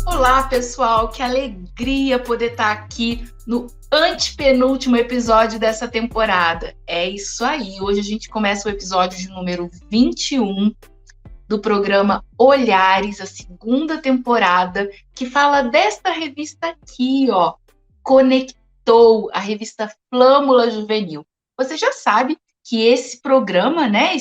Olá, pessoal, que alegria poder estar aqui no antepenúltimo episódio dessa temporada. É isso aí, hoje a gente começa o episódio de número 21 do programa Olhares, a segunda temporada, que fala desta revista aqui, ó, Conectou, a revista Flâmula Juvenil. Você já sabe que esse programa, né,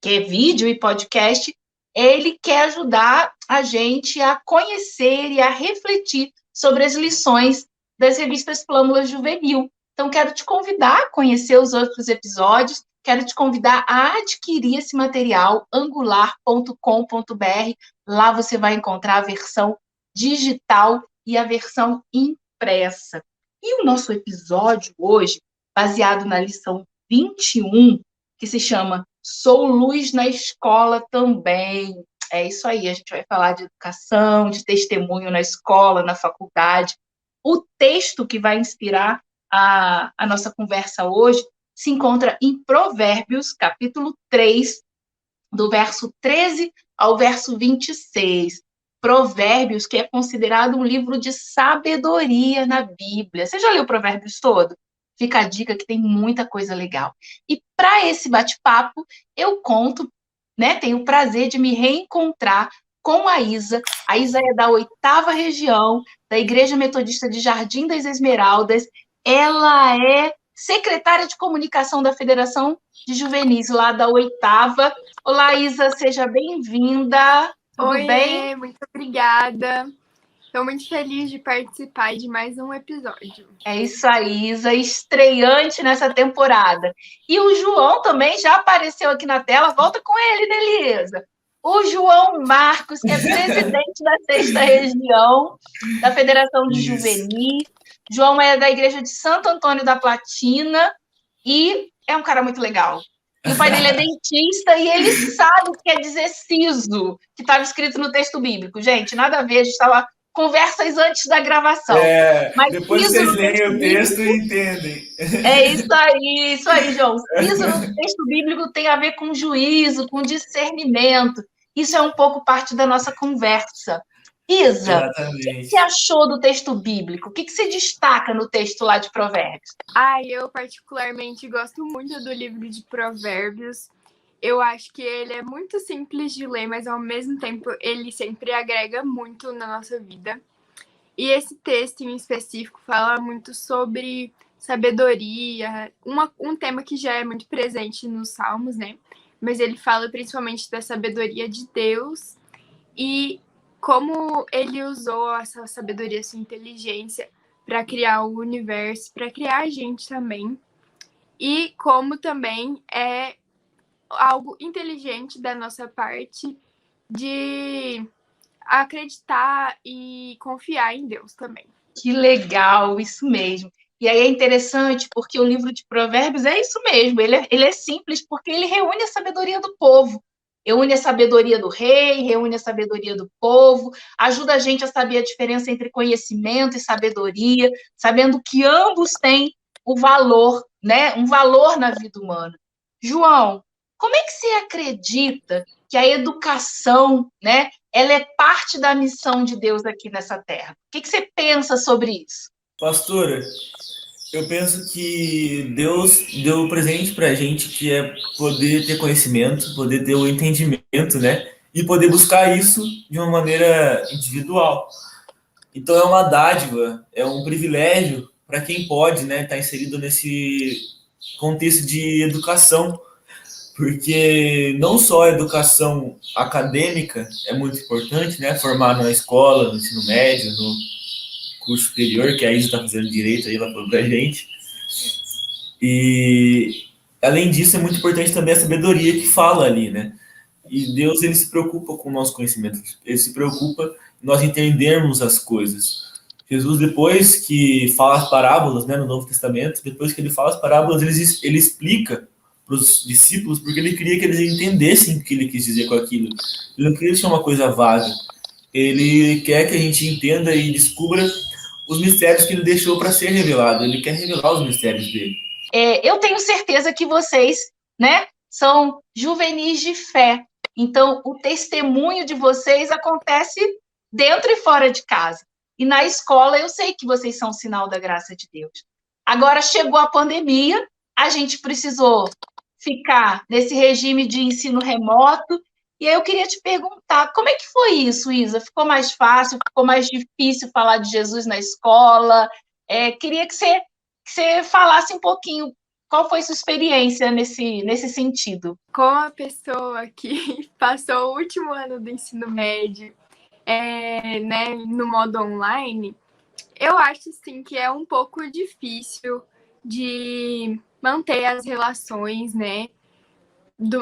que é vídeo e podcast, ele quer ajudar a gente a conhecer e a refletir sobre as lições das revistas Flâmula Juvenil. Então, quero te convidar a conhecer os outros episódios, quero te convidar a adquirir esse material, angular.com.br. Lá você vai encontrar a versão digital e a versão impressa. E o nosso episódio hoje, baseado na lição 21, que se chama Sou Luz na Escola Também. É isso aí, a gente vai falar de educação, de testemunho na escola, na faculdade. O texto que vai inspirar a nossa conversa hoje se encontra em Provérbios, capítulo 3, do verso 13 ao verso 26. Provérbios, que é considerado um livro de sabedoria na Bíblia. Você já leu Provérbios todo? Fica a dica que tem muita coisa legal. E para esse bate-papo, eu conto, né, tenho o prazer de me reencontrar com a Isa. A Isa é da 8ª região, da Igreja Metodista de Jardim das Esmeraldas. Ela é secretária de comunicação da Federação de Juvenis, lá da 8ª. Olá, Isa, seja bem-vinda. Tudo bem? Muito obrigada. Estou muito feliz de participar de mais um episódio. É isso aí, Isa, estreante nessa temporada. E o João também já apareceu aqui na tela. Volta com ele, né, Lisa? O João Marcos, que é presidente da 6ª região da Federação de Juvenis. João é da Igreja de Santo Antônio da Platina e é um cara muito legal. E o pai dele é dentista e ele sabe o que quer dizer siso, que estava escrito no texto bíblico. Gente, nada a ver, a gente estava conversas antes da gravação. Mas depois vocês leem o texto e entendem. É isso aí, João. Siso no texto bíblico tem a ver com juízo, com discernimento. Isso é um pouco parte da nossa conversa. Isa, exatamente. O que você achou do texto bíblico? O que você destaca no texto lá de Provérbios? Eu particularmente gosto muito do livro de Provérbios. Eu acho que ele é muito simples de ler, mas ao mesmo tempo ele sempre agrega muito na nossa vida. E esse texto em específico fala muito sobre sabedoria, um tema que já é muito presente nos Salmos, né? Mas ele fala principalmente da sabedoria de Deus e como ele usou essa sabedoria, essa inteligência para criar o universo, para criar a gente também. E como também é algo inteligente da nossa parte de acreditar e confiar em Deus também. Que legal, isso mesmo. E aí é interessante porque o livro de Provérbios é isso mesmo, ele é simples porque ele reúne a sabedoria do povo, reúne a sabedoria do rei, reúne a sabedoria do povo, ajuda a gente a saber a diferença entre conhecimento e sabedoria, sabendo que ambos têm o valor, né? Um valor na vida humana. João, como é que você acredita que a educação, né, ela é parte da missão de Deus aqui nessa terra? O que você pensa sobre isso? Pastora, eu penso que Deus deu um presente para a gente que é poder ter conhecimento, poder ter o entendimento, né? E poder buscar isso de uma maneira individual. Então é uma dádiva, é um privilégio para quem pode, né, estar inserido nesse contexto de educação. Porque não só a educação acadêmica é muito importante, né? Formar na escola, no ensino médio, no curso superior, que a Isa está fazendo direito, aí ela falou pra gente. E, além disso, é muito importante também a sabedoria que fala ali, né? E Deus, ele se preocupa com o nosso conhecimento, ele se preocupa em nós entendermos as coisas. Jesus, depois que fala as parábolas, né, no Novo Testamento, depois que ele fala as parábolas, ele explica para os discípulos, porque ele queria que eles entendessem o que ele quis dizer com aquilo. Ele não queria ser uma coisa vaga. ele quer que a gente entenda e descubra os mistérios que ele deixou para ser revelado. Ele quer revelar os mistérios dele. Eu tenho certeza que vocês, né, são juvenis de fé. Então, o testemunho de vocês acontece dentro e fora de casa. E na escola, eu sei que vocês são sinal da graça de Deus. Agora chegou a pandemia, a gente precisou ficar nesse regime de ensino remoto. E aí eu queria te perguntar, como é que foi isso, Isa? Ficou mais fácil, ficou mais difícil falar de Jesus na escola? Queria que você falasse um pouquinho qual foi sua experiência nesse sentido. Com a pessoa que passou o último ano do ensino médio, né, no modo online, eu acho sim que é um pouco difícil de manter as relações, né,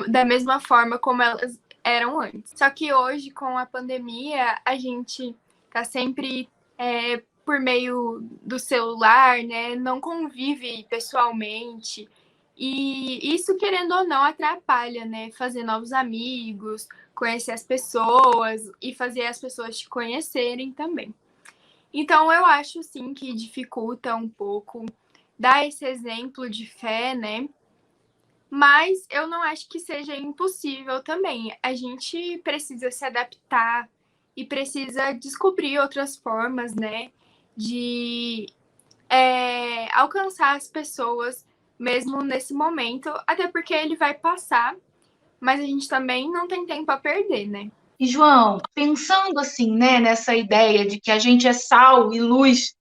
da mesma forma como elas eram antes. Só que hoje, com a pandemia, a gente tá sempre por meio do celular, né, não convive pessoalmente. E isso, querendo ou não, atrapalha, né, fazer novos amigos, conhecer as pessoas e fazer as pessoas te conhecerem também. Então, eu acho, sim, que dificulta um pouco dar esse exemplo de fé, né? Mas eu não acho que seja impossível também. A gente precisa se adaptar e precisa descobrir outras formas, né? De alcançar as pessoas mesmo nesse momento, até porque ele vai passar, mas a gente também não tem tempo a perder, né? E, João, pensando assim, né, nessa ideia de que a gente é sal e luz,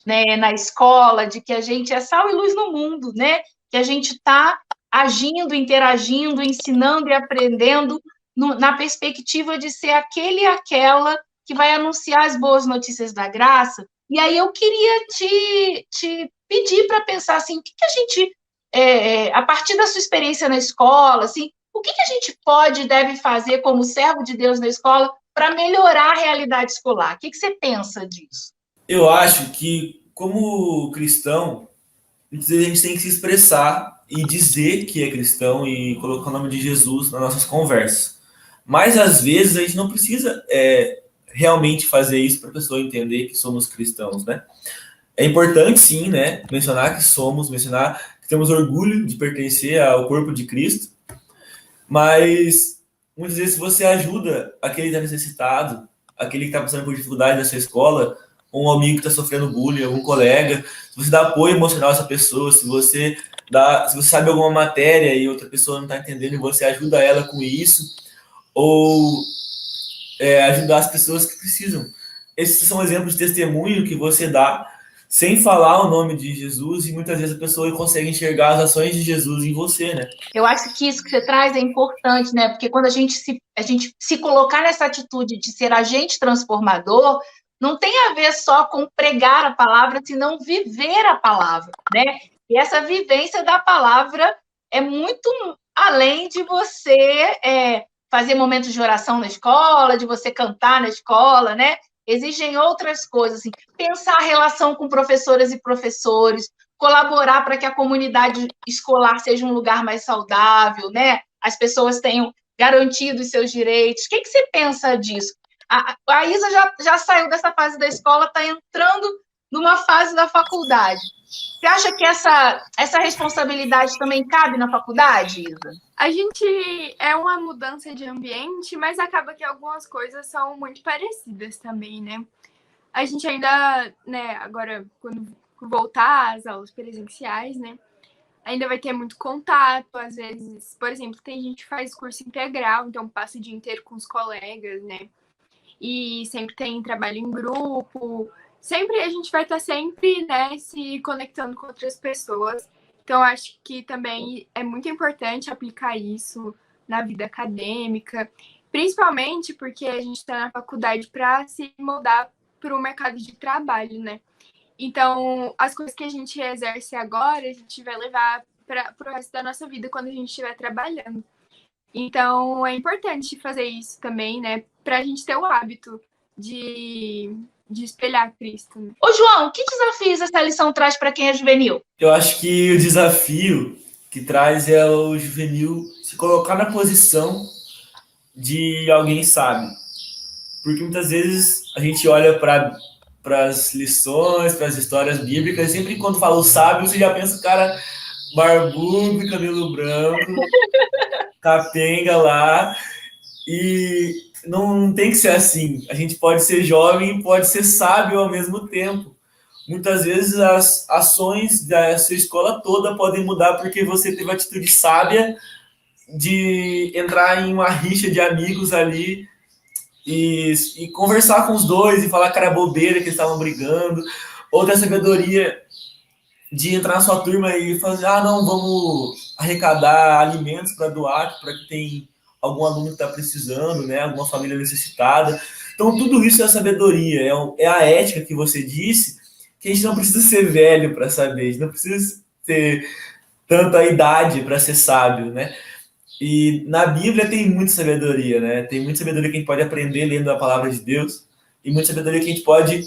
né, na escola, de que a gente é sal e luz no mundo, né, que a gente está agindo, interagindo, ensinando e aprendendo na perspectiva de ser aquele e aquela que vai anunciar as boas notícias da graça. E aí eu queria te pedir para pensar assim, o que a gente, a partir da sua experiência na escola, assim, o que a gente pode e deve fazer como servo de Deus na escola para melhorar a realidade escolar? O que você pensa disso? Eu acho que, como cristão, a gente tem que se expressar e dizer que é cristão e colocar o nome de Jesus nas nossas conversas. Mas, às vezes, a gente não precisa realmente fazer isso para a pessoa entender que somos cristãos, né? É importante, sim, né, mencionar que somos, mencionar que temos orgulho de pertencer ao corpo de Cristo, mas muitas vezes você ajuda aquele que está necessitado, aquele que está passando por dificuldade na sua escola, um amigo que está sofrendo bullying, algum colega, se você dá apoio emocional a essa pessoa, se você sabe alguma matéria e outra pessoa não está entendendo e você ajuda ela com isso, ou ajudar as pessoas que precisam. Esses são exemplos de testemunho que você dá sem falar o nome de Jesus, e muitas vezes a pessoa consegue enxergar as ações de Jesus em você, né? Eu acho que isso que você traz é importante, né? Porque quando a gente se colocar nessa atitude de ser agente transformador, não tem a ver só com pregar a palavra, senão viver a palavra, né? E essa vivência da palavra é muito além de você fazer momentos de oração na escola, de você cantar na escola, né? Exigem outras coisas, assim, pensar a relação com professoras e professores, colaborar para que a comunidade escolar seja um lugar mais saudável, né? As pessoas tenham garantido os seus direitos. O que você pensa disso? A Isa já saiu dessa fase da escola, está entrando numa fase da faculdade. Você acha que essa responsabilidade também cabe na faculdade, Isa? A gente é uma mudança de ambiente, mas acaba que algumas coisas são muito parecidas também, né? A gente ainda, né, agora, quando voltar às aulas presenciais, né, ainda vai ter muito contato, às vezes, por exemplo, tem gente que faz curso integral, então passa o dia inteiro com os colegas, né, e sempre tem trabalho em grupo, sempre a gente vai estar sempre, né, se conectando com outras pessoas. Então, acho que também é muito importante aplicar isso na vida acadêmica, principalmente porque a gente está na faculdade para se moldar para o mercado de trabalho, né? Então, as coisas que a gente exerce agora, a gente vai levar para o resto da nossa vida quando a gente estiver trabalhando. Então, é importante fazer isso também, né? Para a gente ter o hábito de espelhar Cristo. Né? Ô, João, que desafios essa lição traz para quem é juvenil? Eu acho que o desafio que traz é o juvenil se colocar na posição de alguém sábio. porque muitas vezes a gente olha para as lições, para as histórias bíblicas, e sempre quando fala o sábio, você já pensa o cara barbudo, cabelo branco, capenga lá, e não tem que ser assim. A gente pode ser jovem e pode ser sábio ao mesmo tempo. Muitas vezes as ações da sua escola toda podem mudar porque você teve a atitude sábia de entrar em uma rixa de amigos ali e conversar com os dois e falar que era bobeira, que eles estavam brigando, ou ter a sabedoria de entrar na sua turma e fazer, não, vamos arrecadar alimentos para doar, para que tem algum aluno que está precisando, né, alguma família necessitada. Então, tudo isso é a sabedoria, é a ética que você disse, que a gente não precisa ser velho para saber, a gente não precisa ter tanta idade para ser sábio, né? E na Bíblia tem muita sabedoria, né? Tem muita sabedoria que a gente pode aprender lendo a palavra de Deus e muita sabedoria que a gente pode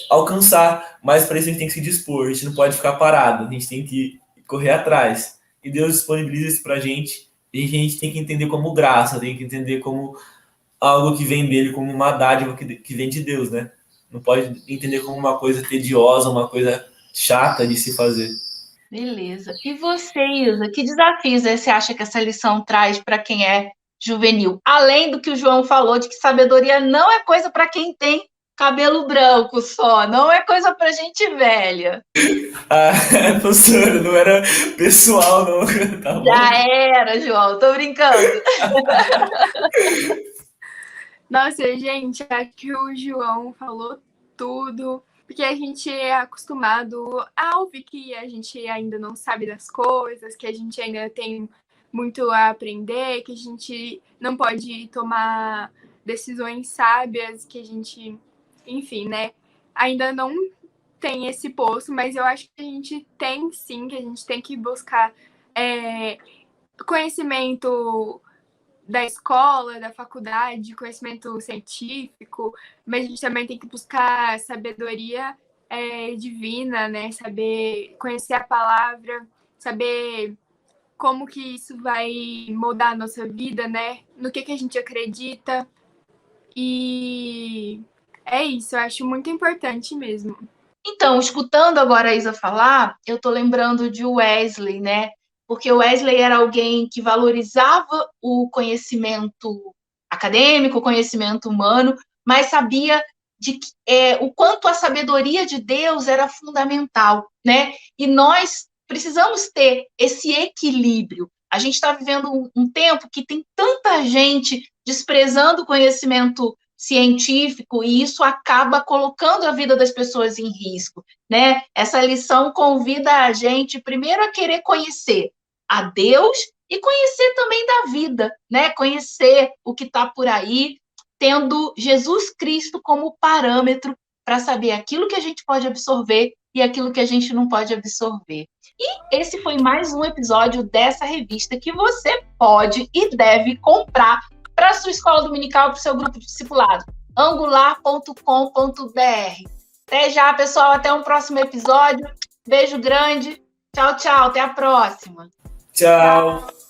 alcançar, mas para isso a gente tem que se dispor, a gente não pode ficar parado, a gente tem que correr atrás. E Deus disponibiliza isso para a gente e a gente tem que entender como graça, tem que entender como algo que vem dele, como uma dádiva que vem de Deus, né? Não pode entender como uma coisa tediosa, uma coisa chata de se fazer. Beleza. E você, Isa, que desafios você acha que essa lição traz para quem é juvenil? Além do que o João falou, de que sabedoria não é coisa para quem tem cabelo branco só, não é coisa para gente velha. Professora, não era pessoal, não. Tá bom? Já era, João, tô brincando. Nossa, gente, acho que o João falou tudo. Porque a gente é acostumado a ouvir que a gente ainda não sabe das coisas, que a gente ainda tem muito a aprender, que a gente não pode tomar decisões sábias, que a gente, enfim, né, ainda não tem esse posto, mas eu acho que a gente tem sim, que a gente tem que buscar conhecimento da escola, da faculdade, conhecimento científico, mas a gente também tem que buscar sabedoria divina, né? Saber conhecer a palavra, saber como que isso vai mudar a nossa vida, né? No que a gente acredita. E é isso, eu acho muito importante mesmo. Então, escutando agora a Isa falar, eu tô lembrando de Wesley, né? Porque o Wesley era alguém que valorizava o conhecimento acadêmico, o conhecimento humano, mas sabia de o quanto a sabedoria de Deus era fundamental, né? E nós precisamos ter esse equilíbrio. A gente está vivendo um tempo que tem tanta gente desprezando o conhecimento científico, e isso acaba colocando a vida das pessoas em risco, né? Essa lição convida a gente primeiro a querer conhecer a Deus e conhecer também da vida, né? Conhecer o que está por aí, tendo Jesus Cristo como parâmetro para saber aquilo que a gente pode absorver e aquilo que a gente não pode absorver. E esse foi mais um episódio dessa revista que você pode e deve comprar para a sua escola dominical, para o seu grupo de discipulado, angular.com.br. Até já, pessoal, até um próximo episódio. Beijo grande. Tchau, tchau, até a próxima. Tchau.